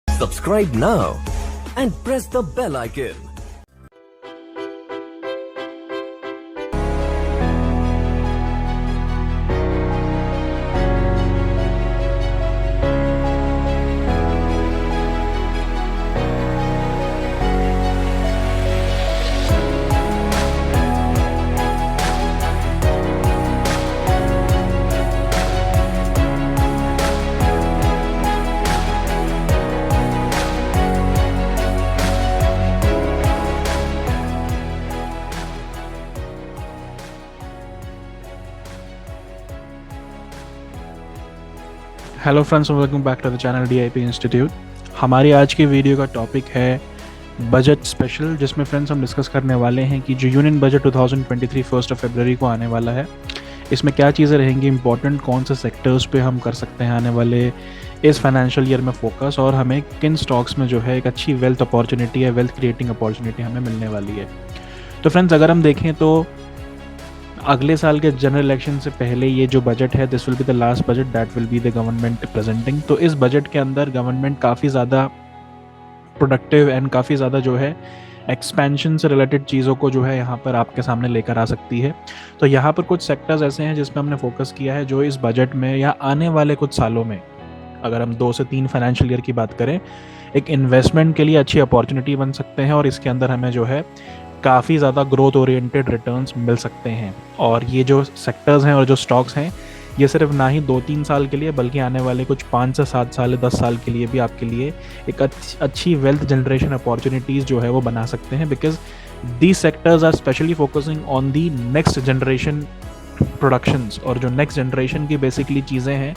Subscribe now and press the bell icon. Hello friends, welcome back to the channel DIP institute. हमारी आज की video का topic है budget special, जिसमें friends हम डिस्कस करने वाले हैं कि जो यूनियन बजट 2023 1 फरवरी को आने वाला है, इसमें क्या चीज़ें रहेंगी इंपॉर्टेंट, कौन से सेक्टर्स पे हम कर सकते हैं आने वाले इस फाइनेंशियल ईयर में फोकस, और हमें किन स्टॉक्स में जो है एक अच्छी वेल्थ अपॉर्चुनिटी है, वेल्थ क्रिएटिंग अपॉर्चुनिटी हमें मिलने वाली है। तो फ्रेंड्स, अगर हम देखें तो अगले साल के जनरल इलेक्शन से पहले ये जो बजट है, this will be the last budget that will be the government presenting. तो इस बजट के अंदर गवर्नमेंट काफ़ी ज़्यादा प्रोडक्टिव एंड काफ़ी ज़्यादा जो है एक्सपेंशन से रिलेटेड चीज़ों को जो है यहाँ पर आपके सामने लेकर आ सकती है। तो यहाँ पर कुछ सेक्टर्स ऐसे हैं जिसमें हमने फोकस किया है, जो इस बजट में या आने वाले कुछ सालों में, अगर हम 2 से 3 फाइनेंशियल ईयर की बात करें, एक इन्वेस्टमेंट के लिए अच्छी अपॉर्चुनिटी बन सकते हैं और इसके अंदर हमें जो है काफ़ी ज़्यादा ग्रोथ ओरिएंटेड रिटर्न्स मिल सकते हैं। और ये जो सेक्टर्स हैं और जो स्टॉक्स हैं, ये सिर्फ ना ही 2-3 साल के लिए बल्कि आने वाले कुछ 5 से 7 साल 10 साल के लिए भी आपके लिए एक अच्छी वेल्थ जनरेशन अपॉर्चुनिटीज़ जो है वो बना सकते हैं, because these sectors are specially focusing on the next generation productions, और जो नेक्स्ट जनरेशन की बेसिकली चीज़ें हैं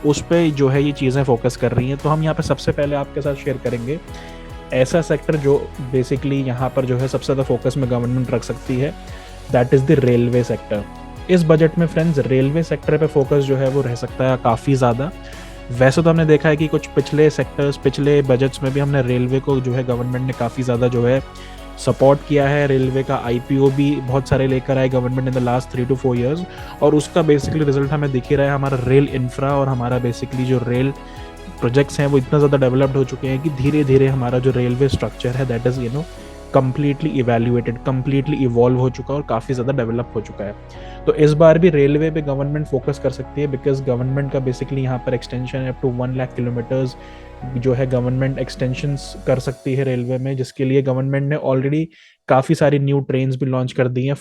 उस पर जो है ये चीज़ें फोकस कर रही हैं। तो हम यहाँ पे सबसे पहले आपके साथ शेयर करेंगे ऐसा सेक्टर जो बेसिकली यहाँ पर जो है सबसे ज़्यादा फोकस में गवर्नमेंट रख सकती है, that is the railway sector. इस बजट में फ्रेंड्स रेलवे सेक्टर पे फोकस जो है वो रह सकता है काफ़ी ज़्यादा। वैसे तो हमने देखा है कि कुछ पिछले बजट्स में भी हमने रेलवे को जो है गवर्नमेंट ने काफ़ी ज़्यादा जो है सपोर्ट किया है। रेलवे का आईपीओ भी बहुत सारे लेकर आए government in the last 3 to 4 years, और उसका बेसिकली रिजल्ट हमें दिख ही रहा है। हमारा रेल इंफ्रा और हमारा बेसिकली जो रेल प्रोजेक्ट्स हैं वो इतना ज़्यादा डेवलप्ड हो चुके हैं कि धीरे धीरे हमारा जो रेलवे स्ट्रक्चर है that is completely evaluated, completely evolve हो चुका है और काफ़ी ज़्यादा डेवलप हो चुका है। तो इस बार भी रेलवे पे गवर्नमेंट फोकस कर सकती है, बिकॉज गवर्नमेंट का बेसिकली यहाँ पर एक्सटेंशन है अप टू 1 लाख किलोमीटर्स जो है गवर्नमेंट एक्सटेंशंस कर सकती है रेलवे में, जिसके लिए गवर्नमेंट ने ऑलरेडी काफ़ी सारी न्यू ट्रेन्स भी लॉन्च कर दी हैं।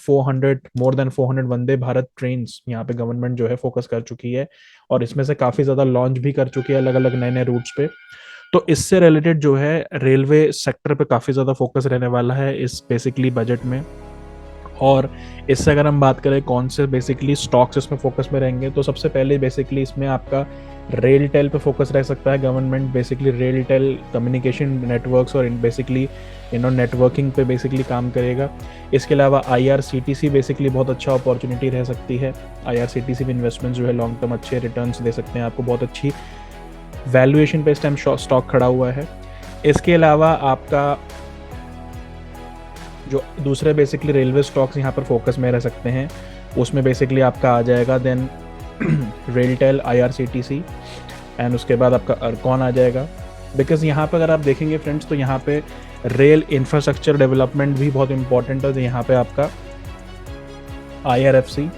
More than 400 Vande Bharat trains यहाँ पे गवर्नमेंट जो है फोकस कर चुकी है, और इसमें से काफ़ी ज़्यादा लॉन्च भी कर चुकी है अलग अलग नए नए रूट्स पे। तो इससे रिलेटेड जो है रेलवे सेक्टर पे काफ़ी ज़्यादा फोकस रहने वाला है इस बेसिकली बजट में। और इससे अगर हम बात करें कौन से बेसिकली स्टॉक्स इसमें फोकस में रहेंगे, तो सबसे पहले बेसिकली इसमें आपका रेल टेल पे फोकस रह सकता है। Government basically rail telecommunication networks और बेसिकली नेटवर्किंग पे बेसिकली काम करेगा। इसके अलावा आईआरसीटीसी बेसिकली बहुत अच्छा अपॉर्चुनिटी रह सकती है। आईआरसीटीसी में इन्वेस्टमेंट जो है लॉन्ग टर्म अच्छे रिटर्न्स दे सकते हैं आपको, बहुत अच्छी वैल्यूएशन पे इस टाइम स्टॉक खड़ा हुआ है। इसके अलावा आपका जो दूसरे बेसिकली रेलवे स्टॉक्स यहाँ पर फोकस में रह सकते हैं, उसमें बेसिकली आपका आ जाएगा देन रेलटेल, आईआरसीटीसी, एंड उसके बाद आपका अर्कॉन आ जाएगा। बिकॉज यहाँ पर अगर आप देखेंगे फ्रेंड्स, तो यहाँ पे रेल इंफ्रास्ट्रक्चर डेवलपमेंट भी बहुत इंपॉर्टेंट है। तो यहाँ पे आपका आईआरएफसी,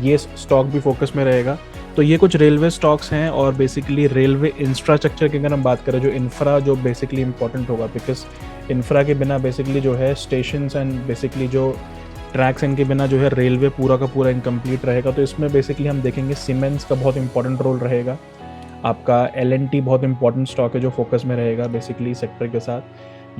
ये स्टॉक भी फोकस में रहेगा। तो ये कुछ रेलवे स्टॉक्स हैं, और बेसिकली रेलवे इंफ्रास्ट्रक्चर की अगर हम बात करें, जो इंफ्रा जो बेसिकली इंपॉर्टेंट होगा, बिकॉज इंफ्रा के बिना बेसिकली जो है स्टेशंस एंड बेसिकली जो ट्रैक्स इनके बिना जो है रेलवे पूरा का पूरा इनकम्प्लीट रहेगा। तो इसमें बेसिकली हम देखेंगे सीमेंट्स का बहुत इंपॉर्टेंट रोल रहेगा। आपका एल&टी बहुत इंपॉर्टेंट स्टॉक है जो फोकस में रहेगा बेसिकली सेक्टर के साथ,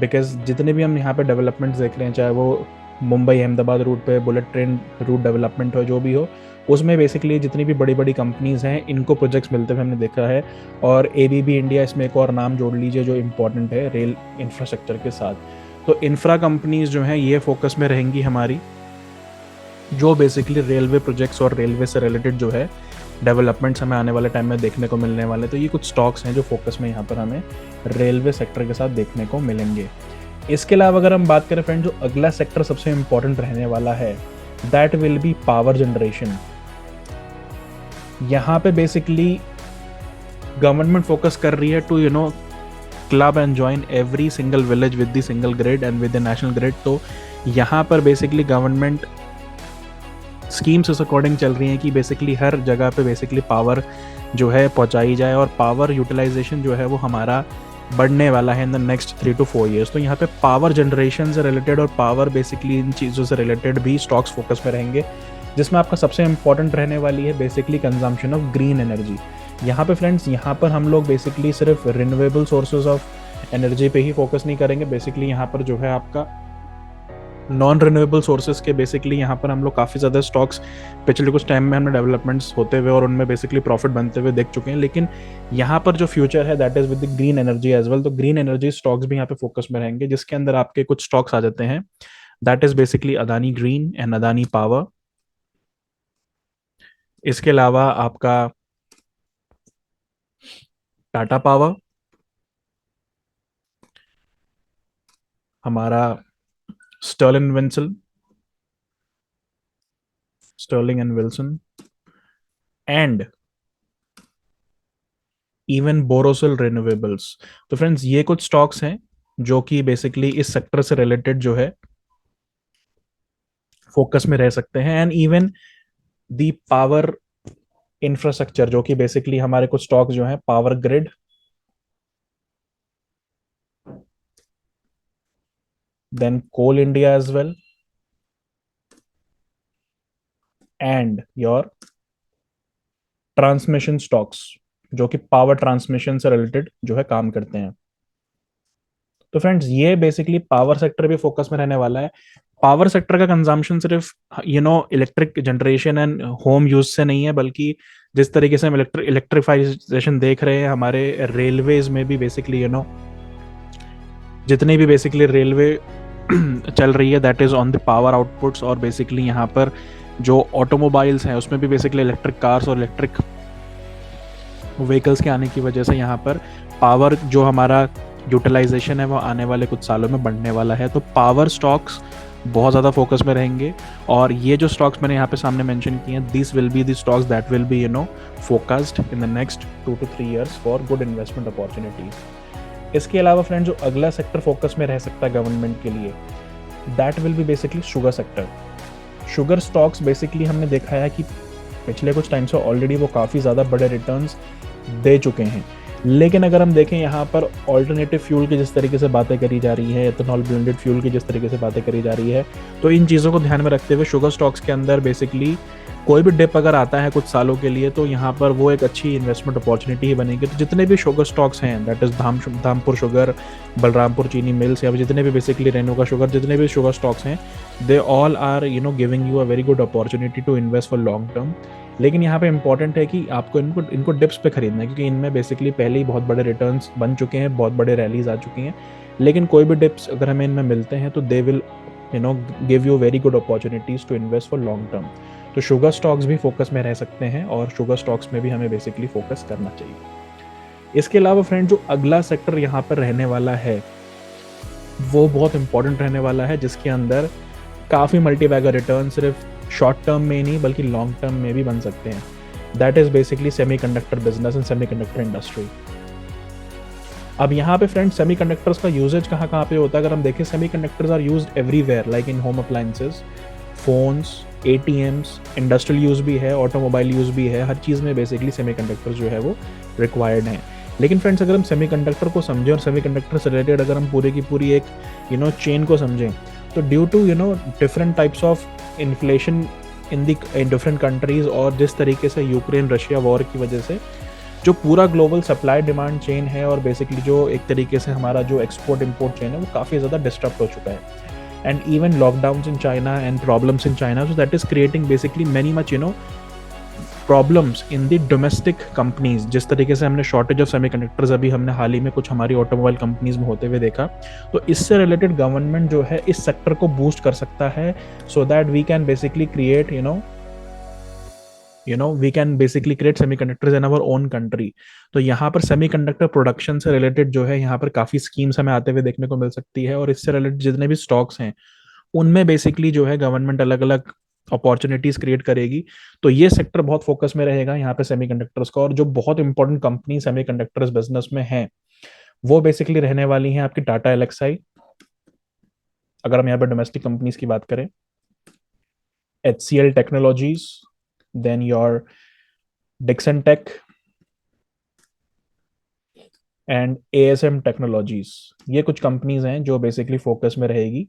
बिकॉज जितने भी हम यहाँ पे डेवलपमेंट्स देख रहे हैं, चाहे वो मुंबई अहमदाबाद रूट पे बुलेट ट्रेन रूट डेवलपमेंट हो, जो भी हो, उसमें बेसिकली जितनी भी बड़ी बड़ी कंपनीज़ हैं इनको प्रोजेक्ट्स मिलते हुए हमने देखा है। और एबीबी इंडिया इसमें एक और नाम जोड़ लीजिए जो इम्पॉर्टेंट है रेल इंफ्रास्ट्रक्चर के साथ। तो इंफ्रा कंपनीज जो हैं ये फोकस में रहेंगी हमारी, जो बेसिकली रेलवे प्रोजेक्ट्स और रेलवे से रिलेटेड जो है डेवलपमेंट्स हमें आने वाले टाइम में देखने को मिलने वाले। तो ये कुछ स्टॉक्स हैं जो फोकस में यहाँ पर हमें रेलवे सेक्टर के साथ देखने को मिलेंगे। इसके अलावा अगर हम बात करें फ्रेंड, जो अगला सेक्टर सबसे इम्पॉर्टेंट रहने वाला है, that will be power generation. यहाँ पे बेसिकली गवर्नमेंट फोकस कर रही है to club and join every single village with the single grid and with the national grid. तो यहाँ पर बेसिकली गवर्नमेंट स्कीम्स उस अकॉर्डिंग चल रही हैं कि बेसिकली हर जगह पे बेसिकली पावर जो है पहुंचाई जाए, और पावर यूटिलाइजेशन जो है वो हमारा बढ़ने वाला है in the next 3 to 4 years। तो यहाँ पे पावर जनरेशन से रिलेटेड और पावर बेसिकली इन चीज़ों से रिलेटेड भी स्टॉक्स फोकस में रहेंगे, जिसमें आपका सबसे इंपॉर्टेंट रहने वाली है basically consumption of green energy. यहाँ पे फ्रेंड्स, यहाँ पर हम लोग बेसिकली सिर्फ रिन्यूएबल सोर्सेज ऑफ एनर्जी पे ही फोकस नहीं करेंगे। बेसिकली यहाँ पर जो है आपका नॉन रिन्यूएबल सोर्सेज के बेसिकली यहाँ पर हम लोग काफ़ी ज़्यादा स्टॉक्स पिछले कुछ टाइम में हमने डेवलपमेंट्स होते हुए और उनमें बेसिकली प्रॉफिट बनते हुए देख चुके हैं। लेकिन यहाँ पर जो फ्यूचर है that is with the green energy as well. तो ग्रीन एनर्जी स्टॉक्स भी यहाँ पे फोकस में रहेंगे, जिसके अंदर आपके कुछ स्टॉक्स आ जाते हैं, that is basically Adani green and Adani power. इसके अलावा आपका टाटा पावर, हमारा Sterling Wilson, Sterling and Wilson, and even Borosil renewables. तो फ्रेंड्स, ये कुछ स्टॉक्स हैं जो कि बेसिकली इस सेक्टर से रिलेटेड जो है फोकस में रह सकते हैं। And even the power infrastructure, जो कि बेसिकली हमारे कुछ स्टॉक्स जो हैं, power grid, then Coal India as well, and your transmission stocks, जो कि पावर ट्रांसमिशन से रिलेटेड जो है काम करते हैं। तो फ्रेंड्स, ये बेसिकली पावर सेक्टर भी फोकस में रहने वाला है। पावर सेक्टर का कंजम्पशन सिर्फ electric generation and home use से नहीं है, बल्कि जिस तरीके से हम इलेक्ट्रिफाइजेशन देख रहे हैं हमारे रेलवेज में भी बेसिकली जितनी भी बेसिकली रेलवे चल रही है that is on the power outputs. और बेसिकली यहाँ पर जो ऑटोमोबाइल्स हैं उसमें भी बेसिकली इलेक्ट्रिक कार्स और इलेक्ट्रिक व्हीकल्स के आने की वजह से यहाँ पर पावर जो हमारा यूटिलाइजेशन है वो आने वाले कुछ सालों में बढ़ने वाला है। तो पावर स्टॉक्स बहुत ज़्यादा फोकस में रहेंगे, और ये जो स्टॉक्स मैंने यहाँ पे सामने मेंशन किए हैं, this will be the stocks that will be focused in the next 2 to 3 years for good investment opportunities. इसके अलावा फ्रेंड, जो अगला सेक्टर फोकस में रह सकता है गवर्नमेंट के लिए, that will B basically sugar sector. Sugar stocks basically हमने देखा है कि पिछले कुछ टाइम से ऑलरेडी वो काफ़ी ज़्यादा बड़े रिटर्न्स दे चुके हैं। लेकिन अगर हम देखें यहाँ पर ऑल्टरनेटिव फ्यूल की जिस तरीके से बातें करी जा रही है, एथेनॉल ब्लेंडेड फ्यूल की जिस तरीके से बातें करी जा रही है, तो इन चीज़ों को ध्यान में रखते हुए शुगर स्टॉक्स के अंदर बेसिकली कोई भी डिप अगर आता है कुछ सालों के लिए, तो यहाँ पर वो एक अच्छी इन्वेस्टमेंट अपॉर्चुनिटी ही बनेगी। तो जितने भी शुगर स्टॉक्स हैं, that is Dhampur sugar, Balrampur चीनी मिल्स, या जितने भी बेसिकली रेणुका शुगर, जितने भी शुगर स्टॉक्स हैं, they all are giving you a very good opportunity to invest for long term. लेकिन यहाँ पे इंपॉर्टेंट है कि आपको इनको डिप्स पे खरीदना है, क्योंकि इनमें बेसिकली पहले ही बहुत बड़े रिटर्न्स बन चुके हैं, बहुत बड़े रैलीज आ चुकी हैं। लेकिन कोई भी डिप्स अगर हमें इनमें मिलते हैं तो they will give you very good opportunities to invest for long term. तो शुगर स्टॉक्स भी फोकस में रह सकते हैं, और शुगर स्टॉक्स में भी हमें बेसिकली फोकस करना चाहिए। इसके अलावा फ्रेंड, जो अगला सेक्टर यहाँ पर रहने वाला है वो बहुत इंपॉर्टेंट रहने वाला है, जिसके अंदर काफ़ी मल्टीबैगर रिटर्न सिर्फ शॉर्ट टर्म में नहीं बल्कि लॉन्ग टर्म में भी बन सकते हैं। That is basically semiconductor business and semiconductor industry. अब यहाँ पे फ्रेंड्स, सेमीकंडक्टर्स का यूजेज कहाँ कहाँ पे होता है? अगर हम देखें, semiconductors are used everywhere, like in home appliances, phones, ATMs, industrial use भी है, ऑटोमोबाइल यूज भी है, हर चीज़ में बेसिकली सेमीकंडक्टर्स जो है वो रिक्वायर्ड हैं। लेकिन फ्रेंड्स, अगर हम सेमीकंडक्टर को समझें और सेमीकंडक्टर से रिलेटेड अगर हम पूरी की पूरी एक चेन को समझें, तो due to different types of inflation in different countries, और जिस तरीके से यूक्रेन रशिया वॉर की वजह से जो पूरा ग्लोबल सप्लाई डिमांड चेन है, और बेसिकली जो एक तरीके से हमारा जो एक्सपोर्ट इम्पोर्ट चेन है वो काफ़ी ज़्यादा डिस्टर्ब हो चुका है। And even lockdowns in China and problems in China, so that is creating basically many much problems in the domestic companies. जिस तरीके से हमने शॉर्टेज ऑफ सेमीकंडक्टर्स अभी हमने हाल ही में कुछ हमारी ऑटोमोबाइल कंपनीज में होते हुए देखा, तो इससे रिलेटेड गवर्नमेंट जो है इस सेक्टर को बूस्ट कर सकता है, so that we can basically create we can basically create semiconductors in our own country. तो यहाँ पर सेमीकंडक्टर प्रोडक्शन से रिलेटेड जो है यहाँ पर काफ़ी स्कीम्स हमें आते हुए देखने को मिल सकती है, और इससे रिलेटेड जितने भी स्टॉक्स हैं उनमें बेसिकली जो है गवर्नमेंट अलग अलग अपॉर्चुनिटीज क्रिएट करेगी। तो ये सेक्टर बहुत फोकस में रहेगा यहाँ पे सेमीकंडक्टर्स का। और जो बहुत इंपॉर्टेंट कंपनी सेमीकंडक्टर्स बिजनेस में है वो बेसिकली रहने वाली हैं आपकी टाटा एलेक्साई, अगर हम यहाँ पे डोमेस्टिक कंपनीज की बात करें, HCL technologies, then your Dixon tech and ASM technologies. ये कुछ कंपनीज हैं जो बेसिकली फोकस में रहेगी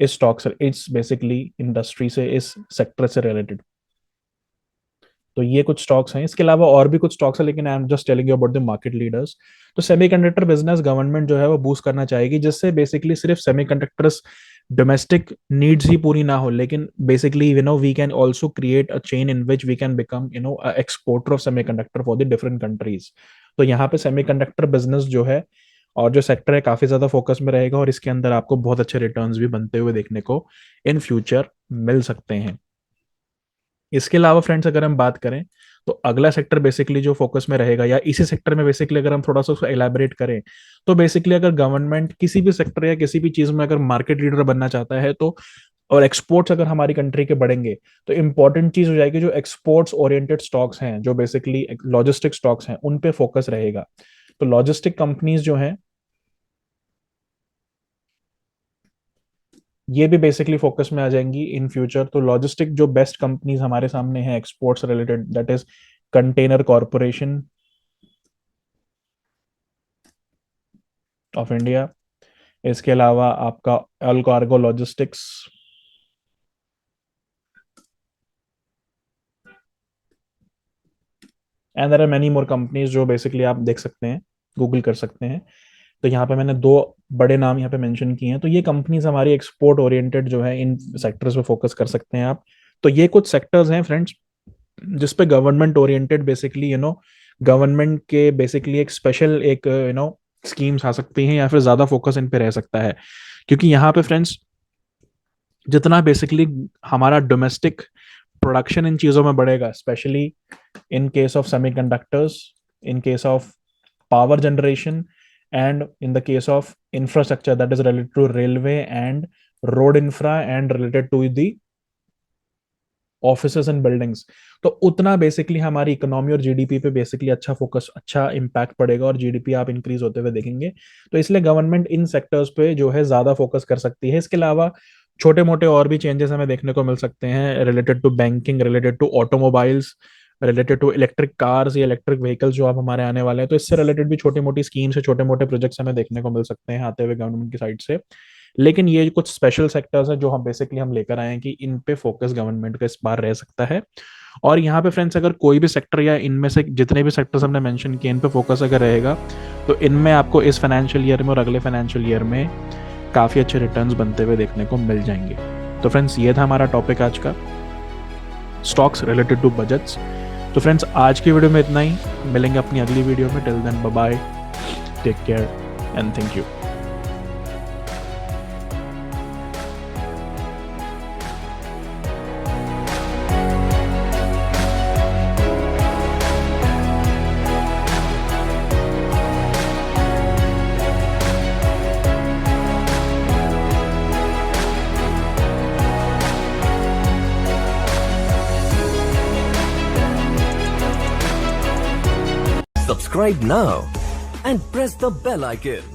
इस स्टॉक से, इस बेसिकली इंडस्ट्री से, इस सेक्टर से रिलेटेड। तो ये कुछ स्टॉक्स हैं, इसके अलावा और भी कुछ स्टॉक्स हैं, लेकिन I am just telling you about the market leaders. तो सेमीकंडक्टर बिजनेस गवर्नमेंट जो है वो बूस्ट करना चाहेगी, जिससे बेसिकली सिर्फ सेमीकंडक्टर्स डोमेस्टिक नीड्स ही पूरी ना हो, लेकिन basically we can also create a chain in which we can become exporter of semiconductor for the different countries. तो यहाँ पे सेमीकंडक्टर बिजनेस जो है और जो सेक्टर है काफी ज्यादा फोकस में रहेगा, और इसके अंदर आपको बहुत अच्छे रिटर्न्स भी बनते हुए देखने को इन फ्यूचर मिल सकते हैं। इसके अलावा फ्रेंड्स अगर हम बात करें तो अगला सेक्टर बेसिकली जो फोकस में रहेगा, या इसी सेक्टर में बेसिकली अगर हम थोड़ा सा उसको एलैबोरेट करें, तो बेसिकली अगर गवर्नमेंट किसी भी सेक्टर या किसी भी चीज में अगर मार्केट लीडर बनना चाहता है तो, और एक्सपोर्ट्स अगर हमारी कंट्री के बढ़ेंगे, तो इंपॉर्टेंट चीज हो जाएगी जो एक्सपोर्ट्स ओरिएंटेड स्टॉक्स हैं, जो बेसिकली लॉजिस्टिक स्टॉक्स हैं, उन पे फोकस रहेगा। तो लॉजिस्टिक कंपनीज जो हैं ये भी बेसिकली फोकस में आ जाएंगी इन फ्यूचर। तो लॉजिस्टिक जो बेस्ट कंपनीज हमारे सामने हैं exports related, that is container corporation of India, इसके अलावा आपका Allcargo logistics, and there are many more companies जो बेसिकली आप देख सकते हैं, गूगल कर सकते हैं। तो यहाँ पे मैंने दो बड़े नाम यहाँ पे मेंशन किए हैं। तो ये कंपनीज हमारी एक्सपोर्ट ओरिएंटेड जो है, इन सेक्टर्स पे फोकस कर सकते हैं आप। तो ये कुछ सेक्टर्स हैं फ्रेंड्स जिस पे गवर्नमेंट ओरिएंटेड बेसिकली गवर्नमेंट के बेसिकली एक स्पेशल एक स्कीम्स आ सकती हैं, या फिर ज्यादा फोकस इन पे रह सकता है। क्योंकि यहाँ पे फ्रेंड्स जितना बेसिकली हमारा डोमेस्टिक प्रोडक्शन इन चीजों में बढ़ेगा, specially in case of semiconductors, in case of power generation, and in the case of infrastructure that is related to railway and road infra and related to the offices and buildings, तो उतना basically हमारी economy और GDP पे basically अच्छा focus, अच्छा impact पड़ेगा, और GDP आप इंक्रीज होते हुए देखेंगे। तो इसलिए गवर्नमेंट इन सेक्टर्स पे जो है ज्यादा फोकस कर सकती है। इसके अलावा छोटे मोटे और भी चेंजेस हमें देखने को मिल सकते हैं related to banking, related to automobiles, related to electric cars या इलेक्ट्रिक व्हीकल्स जो आप हमारे आने वाले हैं। तो इससे रिलेटेड भी छोटी मोटी स्कीम्स, छोटे मोटे प्रोजेक्ट्स हमें देखने को मिल सकते हैं आते हुए गवर्नमेंट की साइड से। लेकिन ये कुछ स्पेशल सेक्टर्स हैं जो हम बेसिकली हम लेकर आए हैं कि इन पे फोकस गवर्नमेंट का इस बार रह सकता है। और यहाँ पे फ्रेंड्स अगर कोई भी सेक्टर या इनमें से जितने भी सेक्टर्स हमने मेंशन किए इन पे फोकस अगर रहेगा, तो इनमें आपको इस फाइनेंशियल ईयर में और अगले फाइनेंशियल ईयर में काफ़ी अच्छे रिटर्न्स बनते हुए देखने को मिल जाएंगे। तो फ्रेंड्स ये था हमारा टॉपिक आज का, स्टॉक्स रिलेटेड टू बजट्स। तो फ्रेंड्स आज की वीडियो में इतना ही, मिलेंगे अपनी अगली वीडियो में। Till then bye bye, take care and thank you. Subscribe now and press the bell icon.